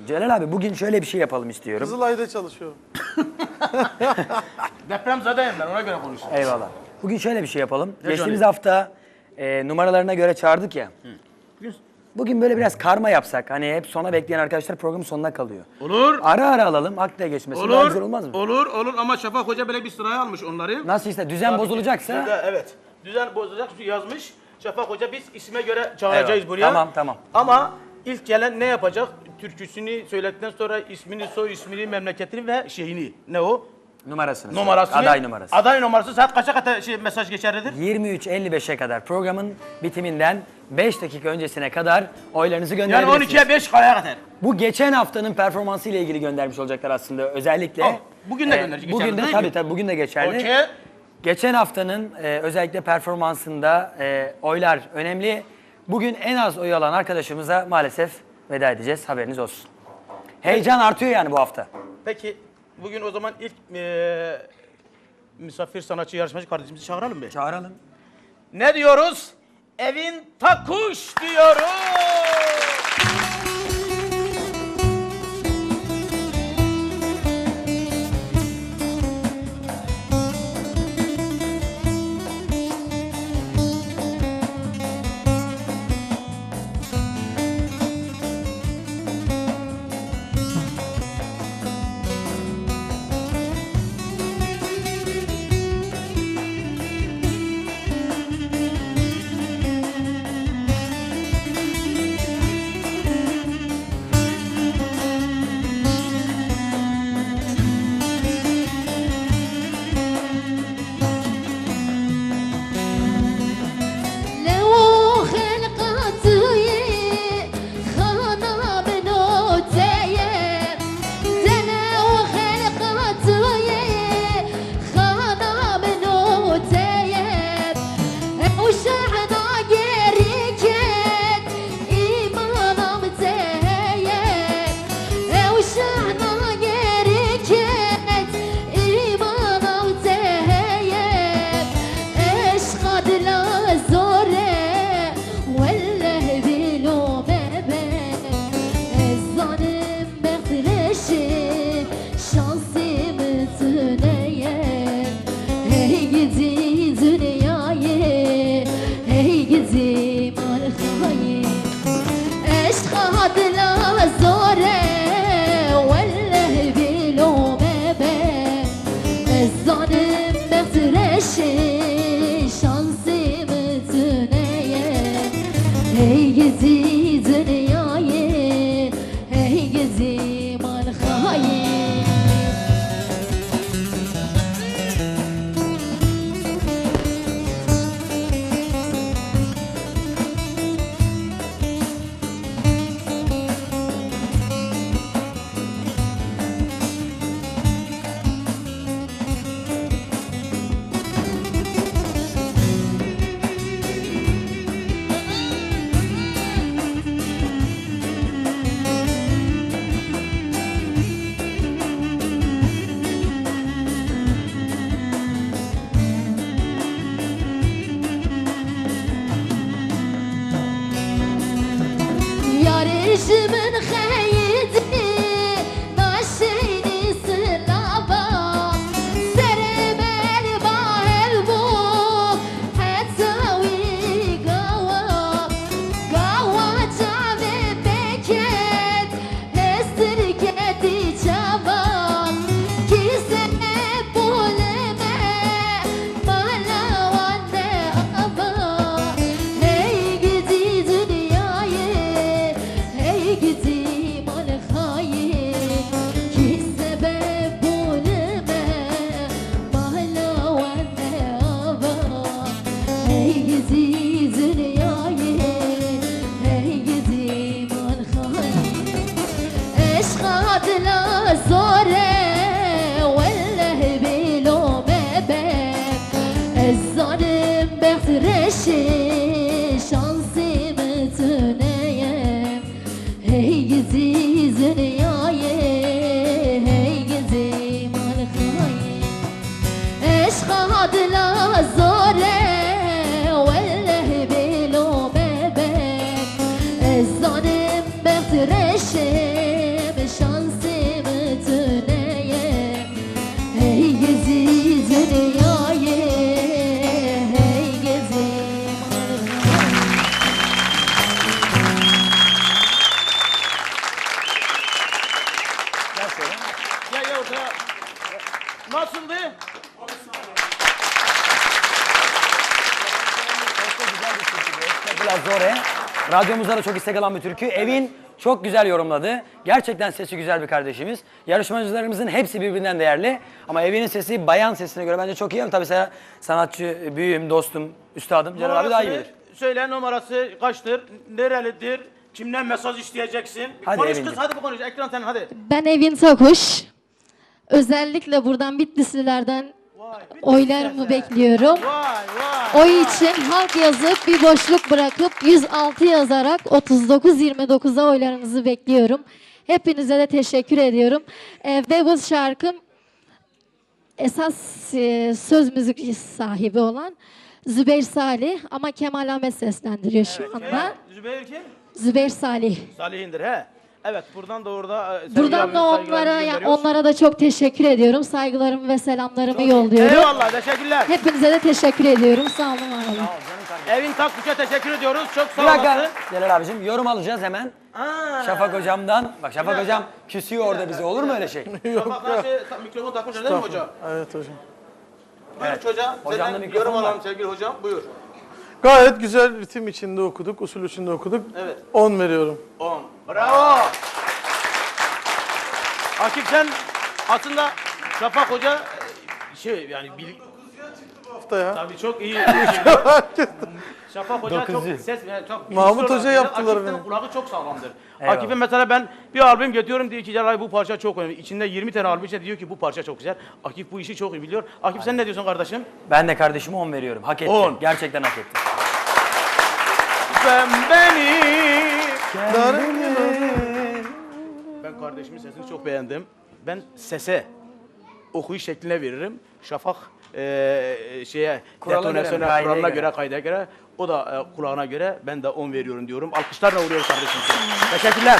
Celal abi bugün şöyle bir şey yapalım istiyorum. Kızılay'da çalışıyorum. Depremzedeyim ben, ona göre konuşuyorum. Eyvallah. Bugün şöyle bir şey yapalım. Geçtiğimiz Johnny? hafta numaralarına göre çağırdık ya. Bugün böyle biraz karma yapsak. Hani hep sona bekleyen arkadaşlar programın sonuna kalıyor. Olur. Ara ara alalım, akla geçmesin. Daha güzel olmaz mı? Olur ama Şafak Hoca böyle bir sıraya almış onları. Nasıl işte düzen bozulacaksa. Evet. Düzen bozulacak yazmış. Şafak Hoca biz isme göre çağıracağız Eyvallah. buraya. Tamam. Ama ilk gelen ne yapacak? Türküsünü söyledikten sonra ismini, soy ismini, memleketini ve şeyini. Ne o? Numarasını. Numarasını. Aday numarası. Aday numarası saat kaça kadar mesaj geçerlidir? 23.55'e kadar programın bitiminden 5 dakika öncesine kadar oylarınızı Yani gönderebilirsiniz. 12'ye 5 kaya kadar. Bu geçen haftanın performansı ile ilgili göndermiş olacaklar aslında özellikle. Oh, bugün de gönderecek, Bugün geçerli de değil mi? tabii bugün de geçerli. Okey. Geçen haftanın özellikle performansında oylar önemli. Bugün en az oy alan arkadaşımıza maalesef veda edeceğiz. Haberiniz olsun. Heyecan artıyor yani bu hafta. Peki bugün o zaman ilk misafir sanatçı yarışmacı kardeşimizi çağıralım be. Çağıralım. Ne diyoruz? Evin takuş diyoruz. ortaya. Nasıldı? Zore. Radyomuzda da çok istek alan bir türkü. Evin çok güzel yorumladı. Gerçekten sesi güzel bir kardeşimiz. Yarışmacılarımızın hepsi birbirinden değerli. Ama Evin'in sesi bayan sesine göre bence çok iyi. Ama tabii sana sanatçı, büyüğüm, dostum, üstadım Celal abi daha iyi bilir. Söyle, numarası kaçtır? Nerelidir? Kimden mesaj isteyeceksin? Hadi Konuş Evin'cim. kız, hadi bu konuş. Ekran senin, hadi. Ben Evin Tokuş. Özellikle buradan Bitlislilerden oylarımı bekliyorum. Vay. Oy için halk yazıp bir boşluk bırakıp 106 yazarak 39-29'a oylarınızı bekliyorum. Hepinize de teşekkür ediyorum. Ve bu şarkım esas söz müzik sahibi olan Zübeyir Salih ama Kemal Ahmet seslendiriyor şu anda. Zübeyir kim? Zübeyir Salih. Salih'indir he. Evet, buradan da orada Buradan da onlara da çok teşekkür ediyorum. Saygılarımı ve selamlarımı yolluyorum. Eyvallah, teşekkürler. Hepinize de teşekkür ediyorum. Sağ olun, var olun. Evin Takkuş'a teşekkür ediyoruz. Çok Bir sağ dakika olasın. Celal abicim yorum alacağız hemen. Şafak hocamdan. Bak Şafak hocam küsüyor orada bize, olur mu öyle şey? Şafak'tan mikrofon takmış değil mi hocam? Evet hocam. Buyur çocuğa. Hocamda Senden mikrofon yorum var. alalım sevgili hocam. Buyur. Gayet güzel ritim içinde okuduk, usul içinde okuduk. Evet. 10 veriyorum. 10. Bravo. Akif, sen aslında Şafak Hoca yani Bu hafta ya. tabii çok iyi. Şafak Hoca çok Dokuzcu. ses yani çok Mahmut güçlü Hoca olan- yaptılar Akif'in beni. kulağı çok sağlamdır. Eyvallah. Akif'e mesela ben bir albüm götürüyorum, diyor ki Celal bu parça çok önemli. İçinde 20 tane albüm içinde diyor ki bu parça çok güzel. Akif bu işi çok iyi biliyor. Akif sen ne diyorsun kardeşim? Ben de kardeşime 10 veriyorum. Hak etti. 10. Gerçekten hak etti. Sen beni... Ben kardeşimin sesini çok beğendim. Ben sese, okuyuş şekline veririm. Şafak Kurala göre, detonasyona, kaideye kuralına göre. göre, kaydaya göre, o da kulağına göre ben de 10 veriyorum diyorum. Alkışlarla uğruyoruz kardeşim. Teşekkürler.